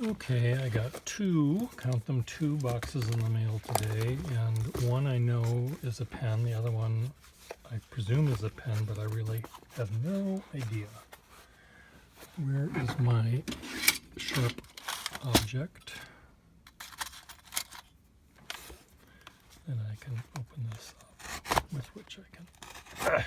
Okay, I got count them, two boxes in the mail today, and one I know is a pen, the other one I presume is a pen, but I really have no idea. Where is my sharp object? And I can open this up, with which I can... Huh.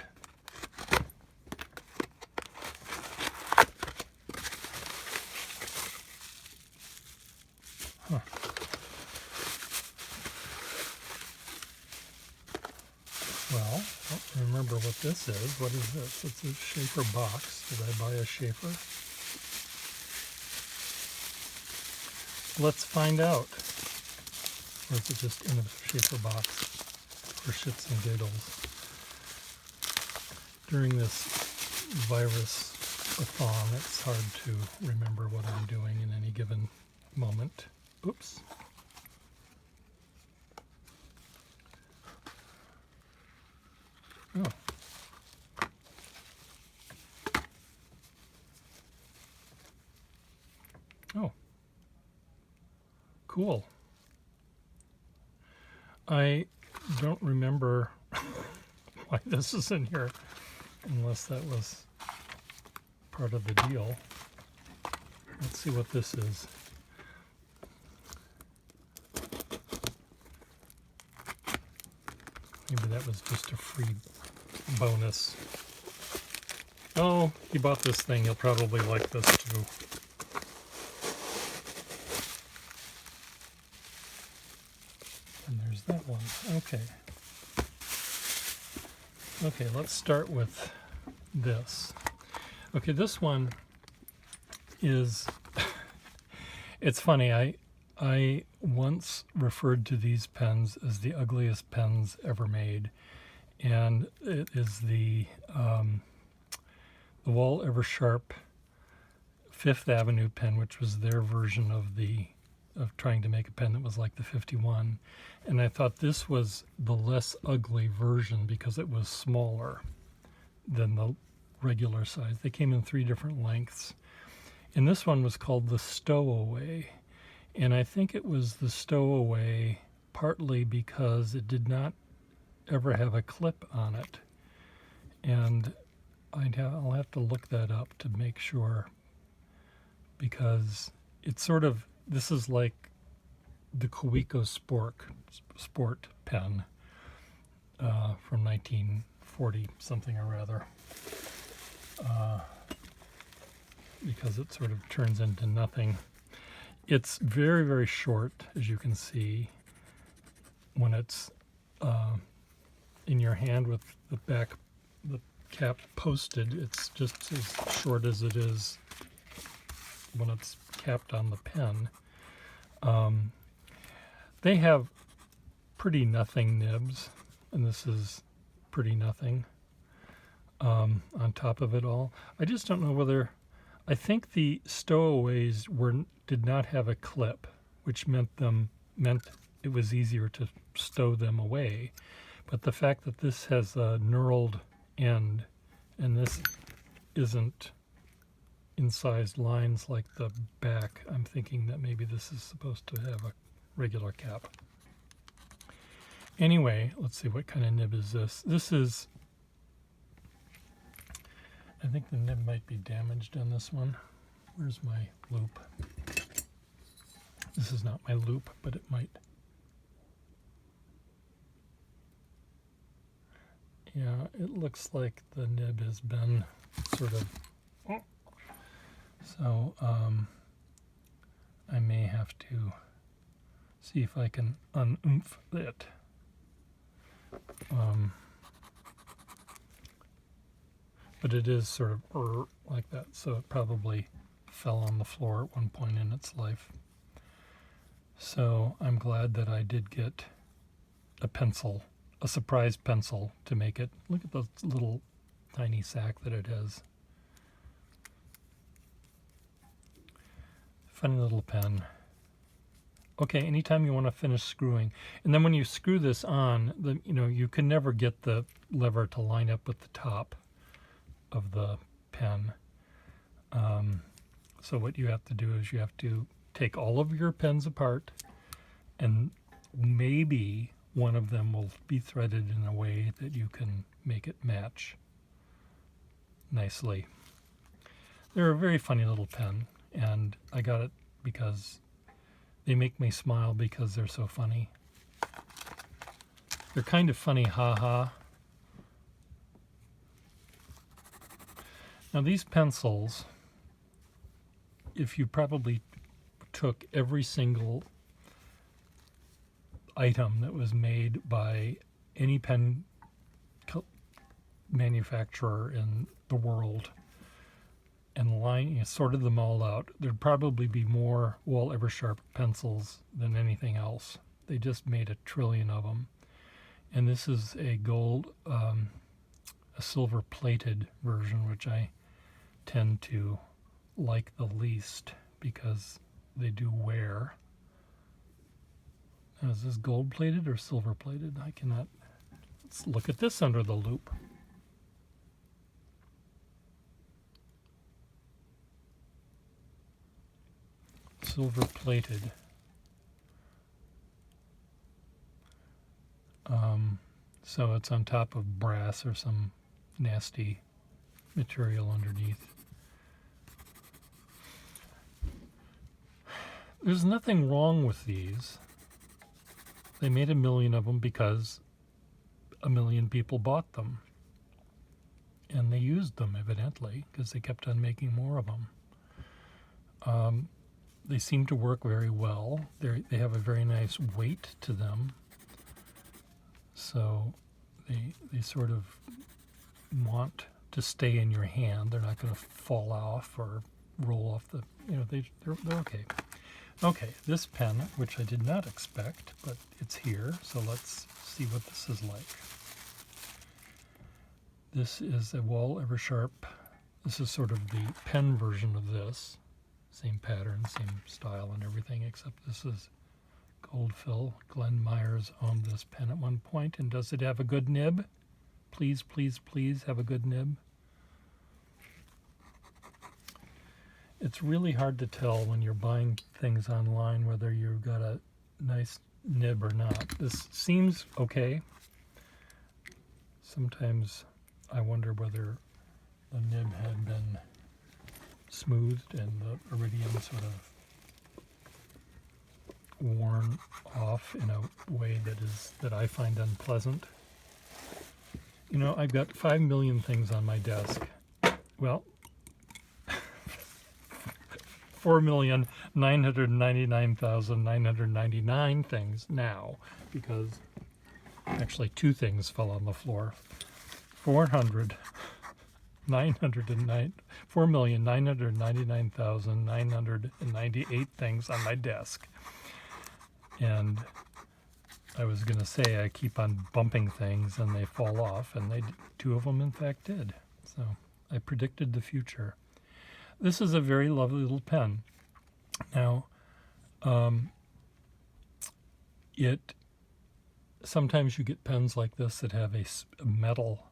Well, I don't remember what this is. What is this? It's a Schaefer box. Did I buy a Schaefer? Let's find out. Or is it just in a Schaefer box for shits and giggles? During this virus-a-thon, it's hard to remember what I'm doing in any given moment. Oops. Oh. Oh. Cool. I don't remember why this is in here, unless that was part of the deal. Let's see what this is. Maybe that was just a free bonus. Oh, he bought this thing. He'll probably like this too. And there's that one. Okay. Okay, let's start with this. Okay, this one is... It's funny, I once referred to these pens as the ugliest pens ever made, and it is the Wahl Eversharp Fifth Avenue pen, which was their version of trying to make a pen that was like the 51, and I thought this was the less ugly version because it was smaller than the regular size. They came in 3 different lengths, and this one was called the Stowaway. And I think it was the Stowaway partly because it did not ever have a clip on it. And I'll have to look that up to make sure, because it's sort of, this is like the Kaweco Sport pen from 1940 something or other, because it sort of turns into nothing. It's very, very short, as you can see, when it's in your hand with the cap posted. It's just as short as it is when it's capped on the pen. They have pretty nothing nibs, and this is pretty nothing on top of it all. I just don't know whether... I think the Stowaways did not have a clip, which meant it was easier to stow them away. But the fact that this has a knurled end and this isn't incised lines like the back, I'm thinking that maybe this is supposed to have a regular cap. Anyway, let's see, what kind of nib is this? This is... I think the nib might be damaged on this one. Where's my loop? This is not my loop, but it might. Yeah, it looks like the nib has been sort of... So, I may have to see if I can un-oomph it. But it is sort of like that, so it probably fell on the floor at one point in its life. So I'm glad that I did get a pencil, a surprise pencil to make it. Look at the little tiny sack that it has. Funny little pen. Okay, anytime you want to finish screwing, and then when you screw this on, you can never get the lever to line up with the top of the pen. So what you have to do is you have to take all of your pens apart, and maybe one of them will be threaded in a way that you can make it match nicely. They're a very funny little pen, and I got it because they make me smile because they're so funny. They're kind of funny, haha. Now these pencils, if you probably took every single item that was made by any pen manufacturer in the world and sorted them all out, there'd probably be more Wahl Eversharp pencils than anything else. They just made a trillion of them. And this is a gold, a silver plated version, which I tend to like the least because they do wear. Now, is this gold plated or silver plated? I cannot. Let's look at this under the loop. Silver plated. So it's on top of brass or some nasty material underneath. There's nothing wrong with these. They made 1 million of them because 1 million people bought them. And they used them, evidently, because they kept on making more of them. They seem to work very well. They have a very nice weight to them. So they sort of want to stay in your hand. They're not going to fall off or roll off the, they're okay. Okay, this pen, which I did not expect, but it's here, so let's see what this is like. This is a Wahl Eversharp. This is sort of the pen version of this. Same pattern, same style and everything, except this is gold fill. Glenn Myers owned this pen at one point, and does it have a good nib? Please, please, please have a good nib. It's really hard to tell when you're buying things online whether you've got a nice nib or not. This seems okay. Sometimes I wonder whether the nib had been smoothed and the iridium sort of worn off in a way that I find unpleasant. I've got 5 million things on my desk. Well, 4,999,999 things now, because actually 2 things fell on the floor. 4,999,998 things on my desk. And I was going to say I keep on bumping things and they fall off, and 2 of them in fact did. So I predicted the future. This is a very lovely little pen. Now, sometimes you get pens like this that have a metal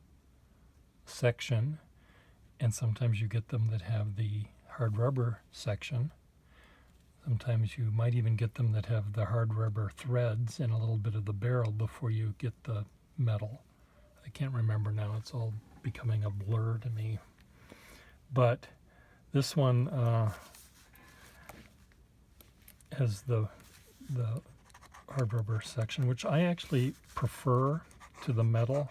section, and sometimes you get them that have the hard rubber section. Sometimes you might even get them that have the hard rubber threads and a little bit of the barrel before you get the metal. I can't remember now. It's all becoming a blur to me. But this one has the hard rubber section, which I actually prefer to the metal.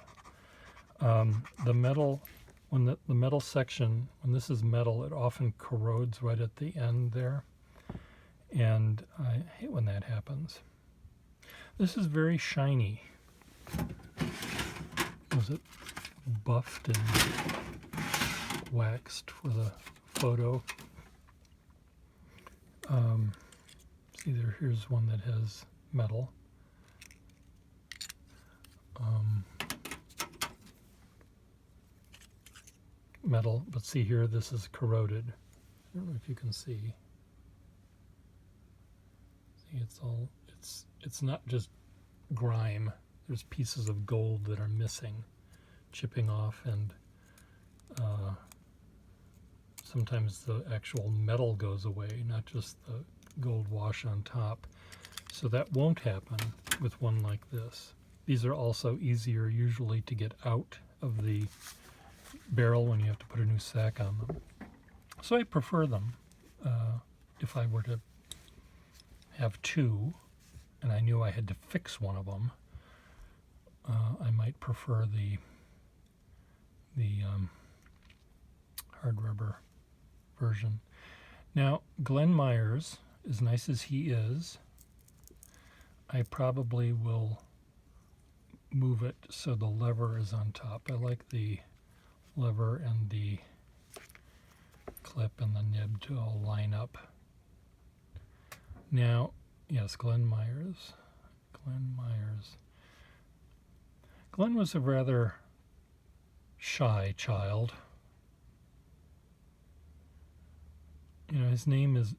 The metal, when the metal section, when this is metal, it often corrodes right at the end there. And I hate when that happens. This is very shiny. Was it buffed and waxed for the photo? Here's one that has metal. Metal, but see here, this is corroded. I don't know if you can see. See, it's not just grime. There's pieces of gold that are missing, chipping off, and sometimes the actual metal goes away, not just the gold wash on top. So that won't happen with one like this. These are also easier usually to get out of the barrel when you have to put a new sack on them. So I prefer them. If I were to have two and I knew I had to fix one of them, I might prefer the hard rubber version. Now, Glenn Myers, as nice as he is, I probably will move it so the lever is on top. I like the lever and the clip and the nib to all line up. Now, yes, Glenn Myers. Glenn was a rather shy child. You know, his name is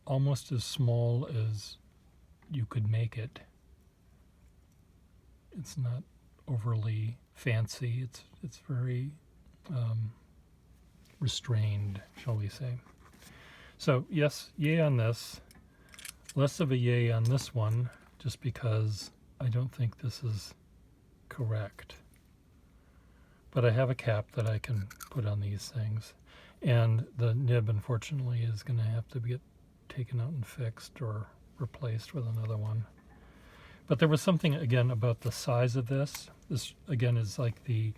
almost as small as you could make it. It's not overly fancy. It's very restrained, shall we say. So yes, yay on this. Less of a yay on this one, just because I don't think this is correct. But I have a cap that I can put on these things. And the nib, unfortunately, is going to have to get taken out and fixed or replaced with another one. But there was something, again, about the size of this. This, again, is like if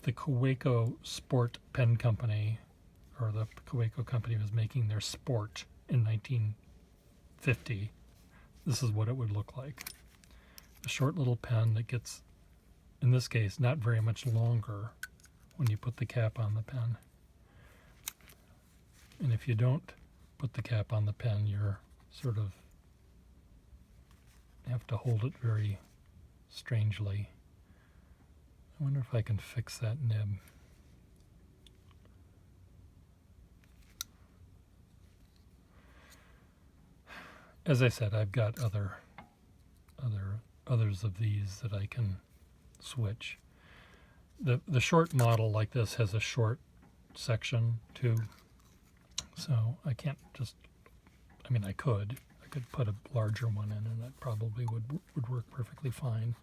the Kaweco Sport Pen Company, or the Kaweco company was making their Sport in 1950, this is what it would look like. A short little pen that gets, in this case, not very much longer when you put the cap on the pen. And if you don't put the cap on the pen, you're sort of have to hold it very strangely. I wonder if I can fix that nib. As I said, I've got others of these that I can switch. The short model like this has a short section too, so I can't just, I mean I could put a larger one in and that probably would work perfectly fine.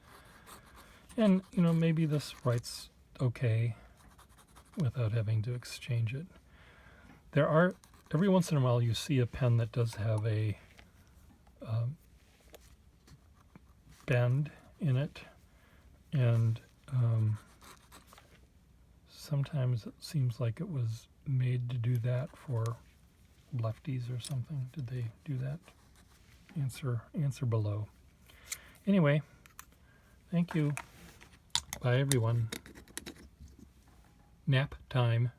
And you know, maybe this writes okay without having to exchange it. There are, every once in a while you see a pen that does have a bend in it, and sometimes it seems like it was made to do that for lefties or something. Did they do that? Answer below. Anyway, thank you. Bye everyone. Nap time.